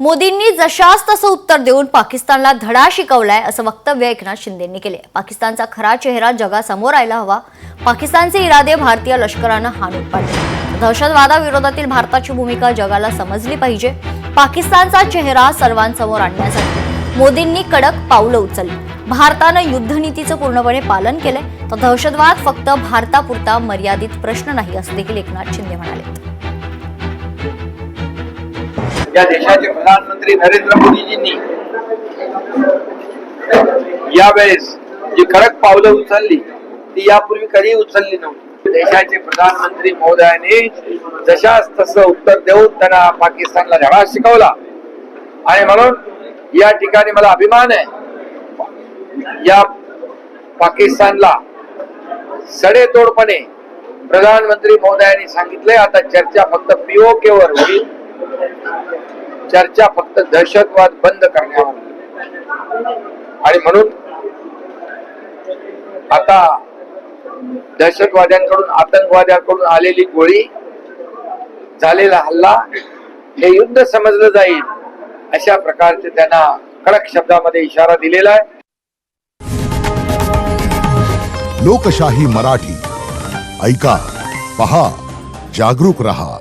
मोदींनी जशास तसं उत्तर देऊन पाकिस्तानला धडा शिकवलाय असं वक्तव्य एकनाथ शिंदेंनी केले। पाकिस्तानचा खरा चेहरा जगासमोर यायला हवा। पाकिस्तानचे इरादे भारतीय लष्करानं हाणून पाडले। दहशतवादाविरोधातील भारताची भूमिका जगाला समजली पाहिजे। पाकिस्तानचा चेहरा सर्वांसमोर आणण्यासाठी मोदींनी कडक पावलं उचलली। भारतानं युद्धनीतीचं पूर्णपणे पालन केले, तर दहशतवाद फक्त भारतापुरता मर्यादित प्रश्न नाही असं देखील एकनाथ शिंदे म्हणाले। या देशाचे प्रधानमंत्री नरेंद्र मोदीजींनी यावेळेस जी कडक पावलं उचलली ती यापूर्वी कधी उचलली नव्हती। देशाचे प्रधानमंत्री महोदयांनी जशास तसं उत्तर देऊन त्यांना पाकिस्तानला धडा शिकवला आणि म्हणून या ठिकाणी मला अभिमान आहे। या पाकिस्तानला सडेतोडपणे प्रधानमंत्री महोदयांनी सांगितले, आता चर्चा फक्त POK वर होईल, चर्चा फक्त दहशतवाद बंद करण्यावर। आणि म्हणून आता दहशतवाद्यांकडून आतंकवाद्यांकडून आलेली गोळी, झालेला हल्ला हे युद्ध समजलं जाईल अशा प्रकारचे त्यांना कडक शब्दामध्ये इशारा दिलेला आहे। लोकशाही मराठी ऐका, पहा, जागरूक रहा।